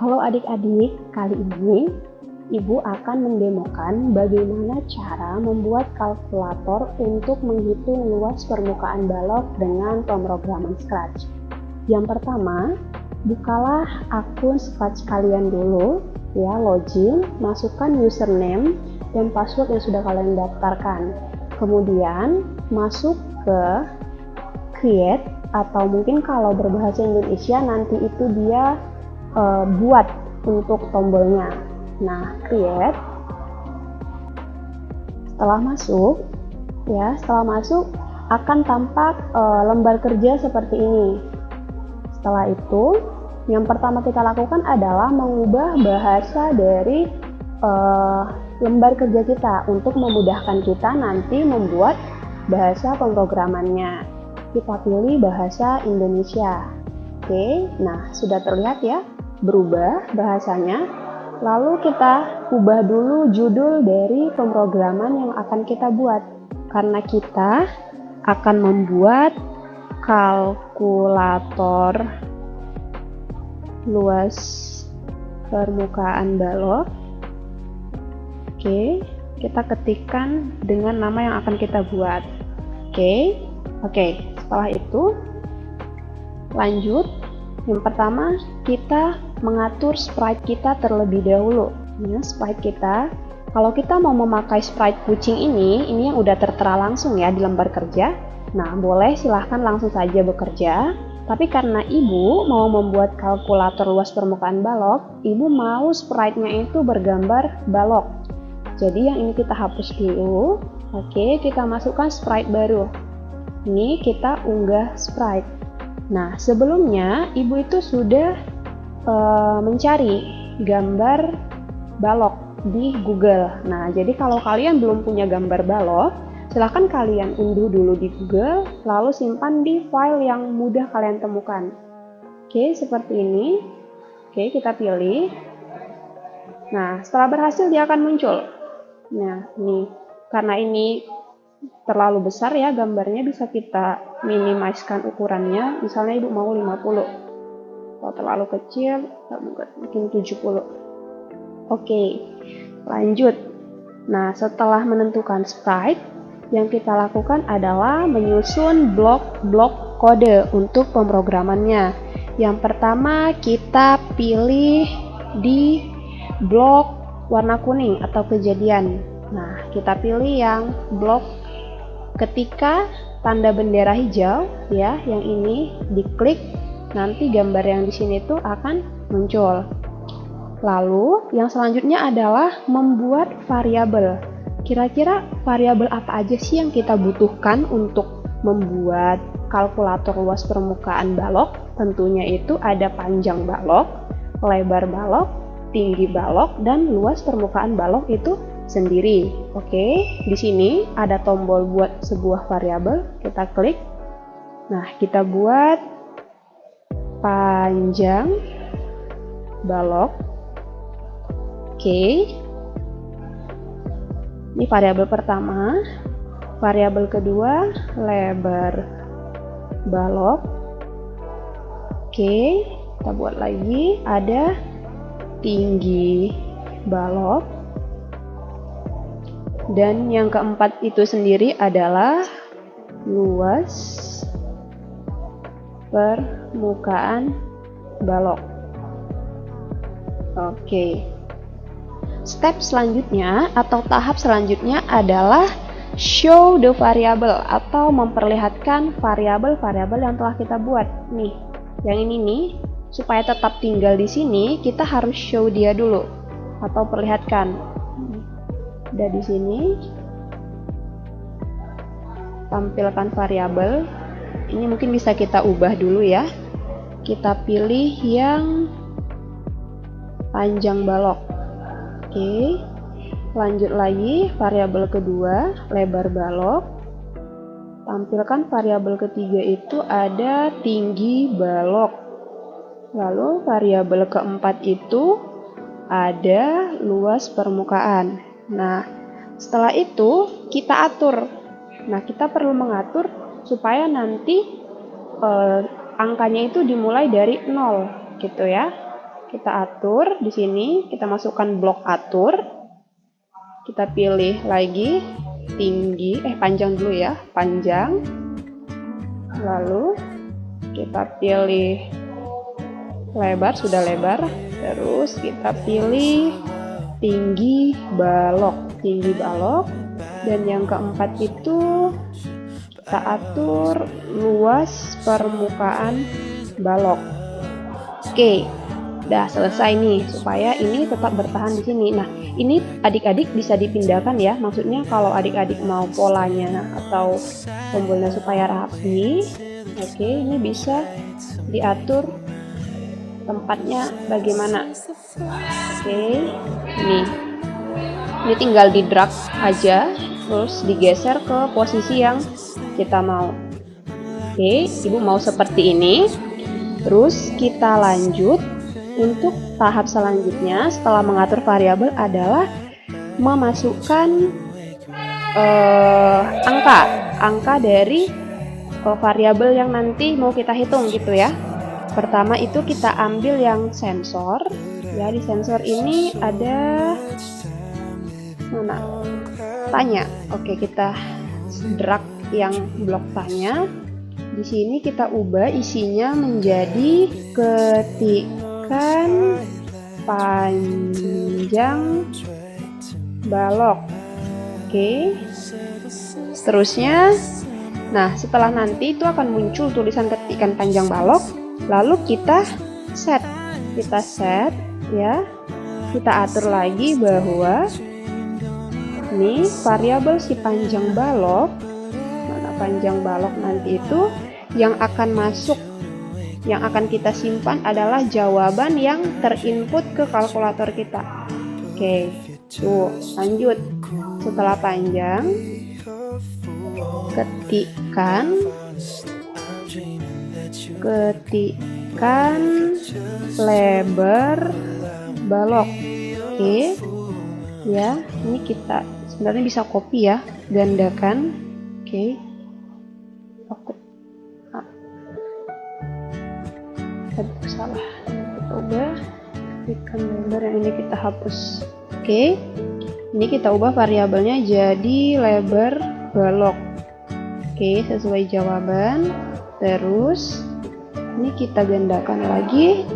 Halo adik-adik, kali ini Ibu akan mendemokan bagaimana cara membuat kalkulator untuk menghitung luas permukaan balok dengan pemrograman Scratch. Yang pertama, bukalah akun Scratch kalian dulu, ya, login, masukkan username dan password yang sudah kalian daftarkan. Kemudian masuk ke create, atau mungkin kalau berbahasa Indonesia nanti itu dia buat untuk tombolnya. Nah, create. Setelah masuk akan tampak lembar kerja seperti ini. Setelah itu, yang pertama kita lakukan adalah mengubah bahasa dari lembar kerja kita untuk memudahkan kita nanti membuat bahasa pemrogramannya. Kita pilih bahasa Indonesia. Oke, nah sudah terlihat ya, berubah bahasanya. Lalu kita ubah dulu judul dari pemrograman yang akan kita buat, karena kita akan membuat kalkulator luas permukaan balok. Oke, kita ketikkan dengan nama yang akan kita buat. Oke, setelah itu lanjut. Yang pertama, kita mengatur sprite kita terlebih dahulu. Nah, sprite kita, kalau kita mau memakai sprite kucing ini yang udah tertera langsung ya di lembar kerja. Nah, boleh silahkan langsung saja bekerja. Tapi karena Ibu mau membuat kalkulator luas permukaan balok, Ibu mau sprite-nya itu bergambar balok. Jadi yang ini kita hapus dulu. Oke, kita masukkan sprite baru. Ini kita unggah sprite. Nah, sebelumnya Ibu itu sudah mencari gambar balok di Google. Nah, jadi kalau kalian belum punya gambar balok, silahkan kalian unduh dulu di Google, lalu simpan di file yang mudah kalian temukan. Oke, seperti ini. Oke, kita pilih. Nah, setelah berhasil dia akan muncul. Nah, ini karena ini terlalu besar ya gambarnya, bisa kita minimizekan ukurannya. Misalnya Ibu mau 50. Kalau terlalu kecil, mungkin 70. Oke, lanjut. Nah, setelah menentukan sprite, yang kita lakukan adalah menyusun blok-blok kode untuk pemrogramannya. Yang pertama, kita pilih di blok warna kuning atau kejadian. Nah, kita pilih yang blok ketika tanda bendera hijau ya, yang ini diklik, nanti gambar yang di sini tuh akan muncul. Lalu yang selanjutnya adalah membuat variabel. Kira-kira variabel apa aja sih yang kita butuhkan untuk membuat kalkulator luas permukaan balok? Tentunya itu ada panjang balok, lebar balok, tinggi balok, dan luas permukaan balok itu sendiri. Oke, di sini ada tombol buat sebuah variabel, kita klik. Nah, kita buat panjang balok. Oke, ini variabel pertama. Variabel kedua, lebar balok. Oke, kita buat lagi, ada tinggi balok. Dan yang keempat itu sendiri adalah luas permukaan balok. Oke. Step selanjutnya atau tahap selanjutnya adalah show the variable atau memperlihatkan variabel-variabel yang telah kita buat. Nih, yang ini nih, supaya tetap tinggal di sini, kita harus show dia dulu atau perlihatkan. Udah di sini. Tampilkan variabel. Ini mungkin bisa kita ubah dulu ya. Kita pilih yang panjang balok. Oke. Lanjut lagi, variabel kedua, lebar balok. Tampilkan variabel ketiga itu ada tinggi balok. Lalu variabel keempat itu ada luas permukaan. Nah, setelah itu kita atur. Nah, kita perlu mengatur supaya nanti angkanya itu dimulai dari 0 gitu ya. kita atur di sini, kita masukkan blok atur. Kita pilih lagi tinggi, panjang dulu ya, panjang. Lalu kita pilih lebar, sudah lebar. Terus kita pilih tinggi balok, dan yang keempat itu kita atur luas permukaan balok. Oke, udah selesai nih, supaya ini tetap bertahan di sini. Nah, ini adik-adik bisa dipindahkan ya, maksudnya kalau adik-adik mau polanya atau tombolnya supaya rapi, oke, ini bisa diatur tempatnya bagaimana. Oke, ini tinggal di drag aja, terus digeser ke posisi yang kita mau. Oke, ibu mau seperti ini. Terus kita lanjut untuk tahap selanjutnya setelah mengatur variabel adalah memasukkan angka dari variabel yang nanti mau kita hitung gitu ya. Pertama itu kita ambil yang sensor ya, di sensor ini ada mana? Tanya. Oke, kita drag yang blok tanya. Di sini kita ubah isinya menjadi ketikan panjang balok. Oke. Seterusnya, nah setelah nanti itu akan muncul tulisan ketikan panjang balok, lalu kita set ya. Kita atur lagi bahwa ini variabel si panjang balok, mana panjang balok nanti itu yang akan masuk, yang akan kita simpan adalah jawaban yang terinput ke kalkulator kita. Oke, tuh lanjut. Setelah panjang, ketikan lebar balok. Oke ya, ini kita sebenarnya bisa copy ya, gandakan. Oke, salah, kita ubah ketikan lebar, yang ini kita hapus. Oke, ini kita ubah variabelnya jadi lebar balok. Oke, sesuai jawaban. Terus ini kita gandakan lagi.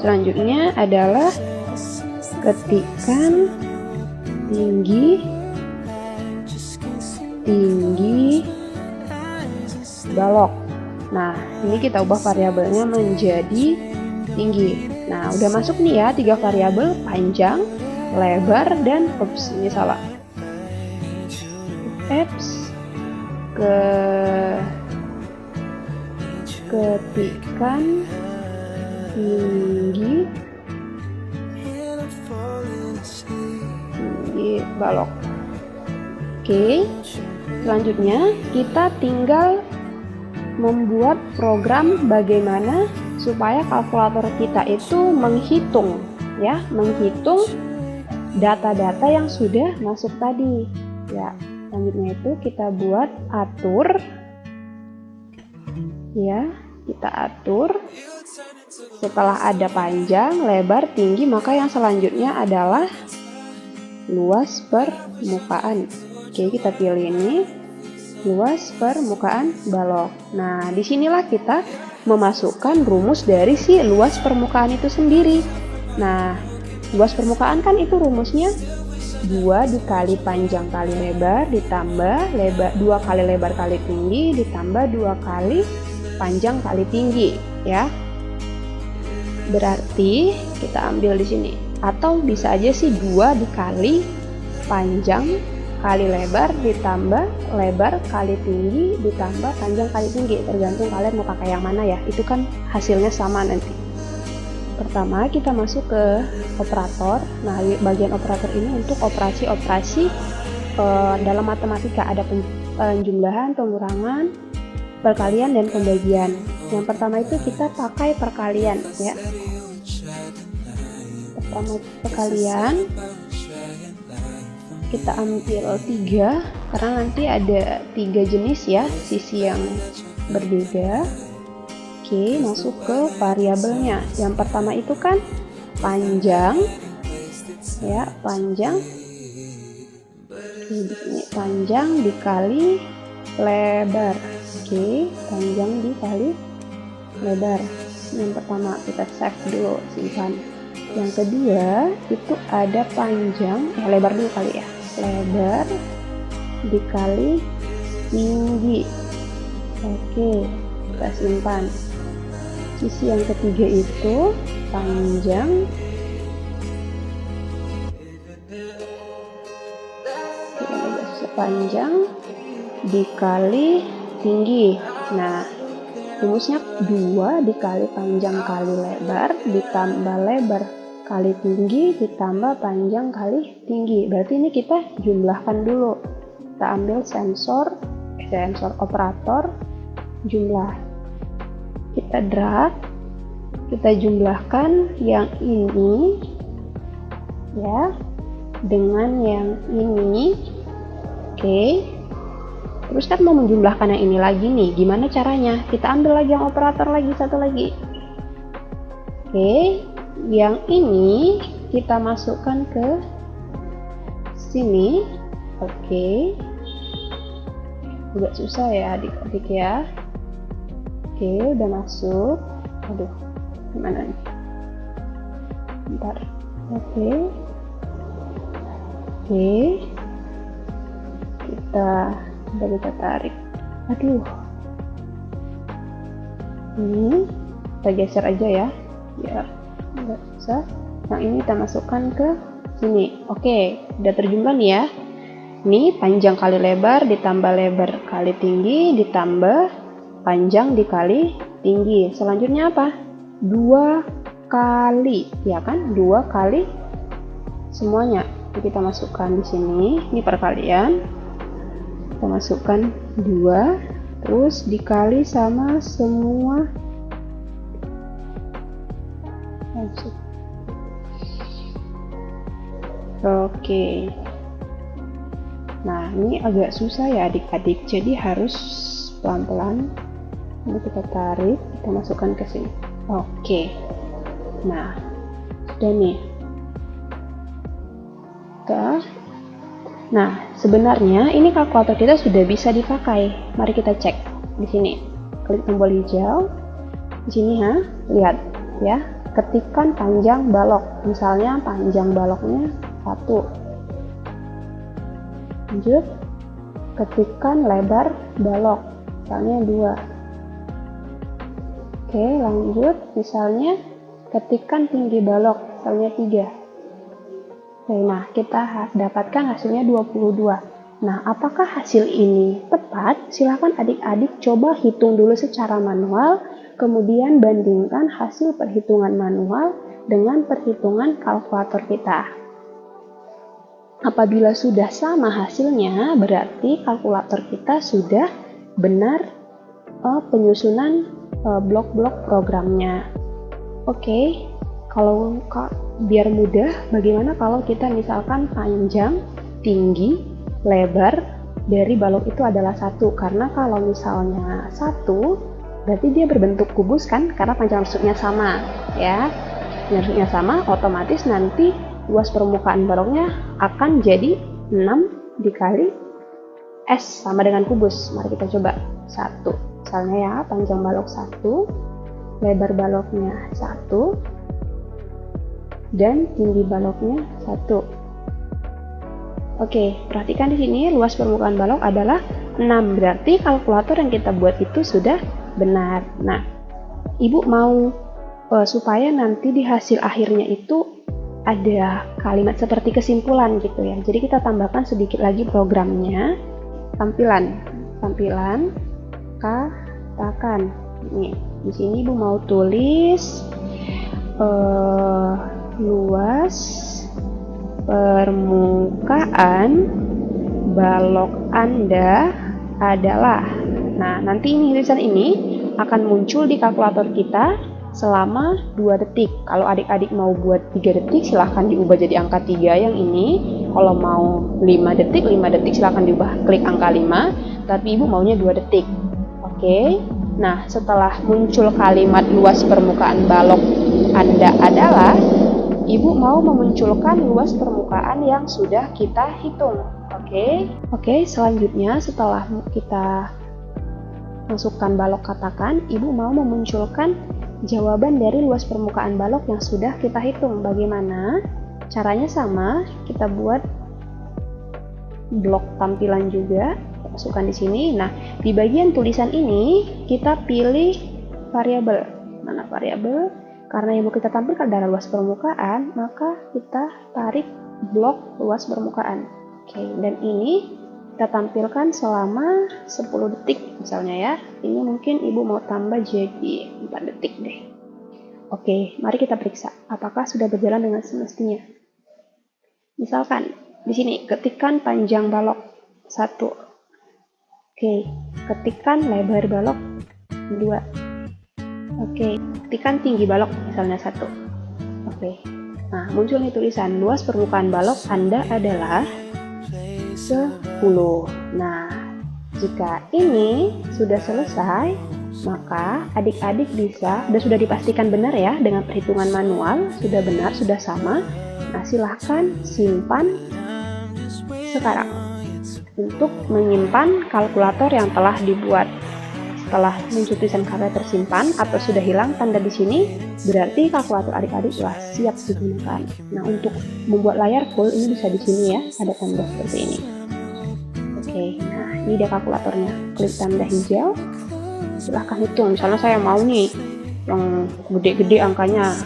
Selanjutnya adalah ketikan tinggi balok. Nah, ini kita ubah variabelnya menjadi tinggi. Nah, udah masuk nih ya 3 variabel, panjang, lebar, dan ini salah. Ketikan tinggi balok. Oke, selanjutnya kita tinggal membuat program bagaimana supaya kalkulator kita itu menghitung data-data yang sudah masuk tadi ya. Selanjutnya itu kita buat atur ya, kita atur. Setelah ada panjang, lebar, tinggi, maka yang selanjutnya adalah luas permukaan. Oke, kita pilih ini luas permukaan balok. Nah, disinilah kita memasukkan rumus dari si luas permukaan itu sendiri. Nah, luas permukaan kan itu rumusnya 2 dikali panjang kali lebar ditambah 2 kali lebar kali tinggi ditambah 2 kali panjang kali tinggi ya. Berarti kita ambil di sini, atau bisa aja sih 2 dikali panjang kali lebar ditambah lebar kali tinggi ditambah panjang kali tinggi, tergantung kalian mau pakai yang mana ya, itu kan hasilnya sama nanti. Pertama kita masuk ke operator. Nah, bagian operator ini untuk operasi-operasi dalam matematika, ada penjumlahan, pengurangan, perkalian, dan pembagian. Yang pertama itu kita pakai perkalian ya. Pertama perkalian, kita ambil 3 karena nanti ada 3 jenis ya, sisi yang berbeda. Oke, masuk ke variabelnya. Yang pertama itu kan panjang, ya, panjang. Ini panjang dikali lebar. Oke, panjang dikali lebar. Yang pertama kita save dulu, simpan. Yang kedua itu ada panjang, lebar dulu kali ya, lebar dikali tinggi. Oke, kita simpan. Sisi yang ketiga itu panjang dikali tinggi. Nah, rumusnya 2 dikali panjang kali lebar ditambah lebar kali tinggi ditambah panjang kali tinggi. Berarti ini kita jumlahkan dulu. Kita ambil sensor operator jumlah. Kita drag, kita jumlahkan yang ini ya dengan yang ini. Oke. Terus kan mau menjumlahkan yang ini lagi nih, gimana caranya? Kita ambil lagi yang operator lagi, satu lagi. Oke, yang ini kita masukkan ke sini. Oke, agak susah ya adik-adik ya. Oke, udah masuk. Aduh, gimana nih? Bentar. Oke. Kita tarik. Aduh, ini kita geser aja ya, biar nggak susah. Nah, ini kita masukkan ke sini. Oke, udah terjumlah nih ya. Ini panjang kali lebar ditambah lebar kali tinggi ditambah panjang dikali tinggi. Selanjutnya apa? 2 kali, ya kan? 2 kali semuanya. Kita masukkan di sini. Ini perkalian. Kita masukkan 2 terus dikali sama semua. Oke, nah ini agak susah ya adik-adik, jadi harus pelan-pelan. Ini kita tarik, kita masukkan ke sini. Oke, nah sudah nih. Nah, sebenarnya ini kalkulator kita sudah bisa dipakai. Mari kita cek di sini. Klik tombol hijau. Di sini ya, lihat ya. Ketikkan panjang balok. Misalnya panjang baloknya 1. Lanjut. Ketikkan lebar balok. Misalnya 2. Oke, lanjut. Misalnya ketikkan tinggi balok. Misalnya 3. Nah, kita dapatkan hasilnya 22. Nah, apakah hasil ini tepat? Silakan adik-adik coba hitung dulu secara manual, kemudian bandingkan hasil perhitungan manual dengan perhitungan kalkulator kita. Apabila sudah sama hasilnya, berarti kalkulator kita sudah benar penyusunan blok-blok programnya. Oke. Kalau biar mudah, bagaimana kalau kita misalkan panjang, tinggi, lebar dari balok itu adalah 1? Karena kalau misalnya 1, berarti dia berbentuk kubus kan? Karena panjang rusuknya sama, ya. Panjang rusuknya sama, otomatis nanti luas permukaan baloknya akan jadi 6 dikali S sama dengan kubus. Mari kita coba 1. Misalnya ya, panjang balok 1, lebar baloknya 1. Dan tinggi baloknya 1. Oke, perhatikan di sini luas permukaan balok adalah 6. Berarti kalkulator yang kita buat itu sudah benar. Nah, Ibu mau supaya nanti di hasil akhirnya itu ada kalimat seperti kesimpulan gitu ya. Jadi kita tambahkan sedikit lagi programnya. Tampilan, katakan. Nih, di sini Ibu mau tulis luas permukaan balok Anda adalah. Nah, nanti ini tulisan ini akan muncul di kalkulator kita selama 2 detik. Kalau adik-adik mau buat 3 detik, silahkan diubah jadi angka 3 yang ini. Kalau mau 5 detik silahkan diubah klik angka 5. Tapi Ibu maunya 2 detik. Oke. Nah, setelah muncul kalimat luas permukaan balok Anda adalah, Ibu mau memunculkan luas permukaan yang sudah kita hitung. Oke, selanjutnya setelah kita masukkan balok katakan, Ibu mau memunculkan jawaban dari luas permukaan balok yang sudah kita hitung. Bagaimana? Caranya sama, kita buat blok tampilan juga, masukkan di sini. Nah, di bagian tulisan ini kita pilih variabel. Mana variabel? Karena yang mau kita tampilkan adalah luas permukaan, maka kita tarik blok luas permukaan. Oke, dan ini kita tampilkan selama 10 detik misalnya ya. Ini mungkin Ibu mau tambah jadi 4 detik deh. Oke, mari kita periksa apakah sudah berjalan dengan semestinya. Misalkan di sini ketikkan panjang balok 1. Oke, ketikkan lebar balok 2. Oke, ketikkan tinggi balok misalnya 1. Oke, nah muncul nih tulisan luas permukaan balok Anda adalah 10. Nah, jika ini sudah selesai, maka adik-adik sudah dipastikan benar ya dengan perhitungan manual, sudah benar, sudah sama. Nah, silahkan simpan sekarang untuk menyimpan kalkulator yang telah dibuat. Setelah muncul tulisan kata tersimpan atau sudah hilang tanda di sini, berarti kalkulator adik-adik telah siap digunakan. Nah, untuk membuat layar full ini bisa di sini ya, ada tanda seperti ini. Oke, nah ini dia kalkulatornya. Klik tanda hijau, silahkan hitung. Misalnya saya mau nih yang gede-gede angkanya,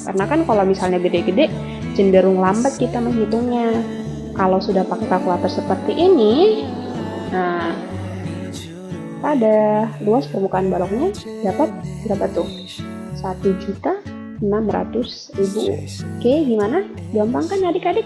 karena kan kalau misalnya gede-gede cenderung lambat kita menghitungnya. Kalau sudah pakai kalkulator seperti ini, nah pada luas permukaan baloknya dapat berapa tuh? 1.600.000. Oke, gimana? Gampang kan adik-adik?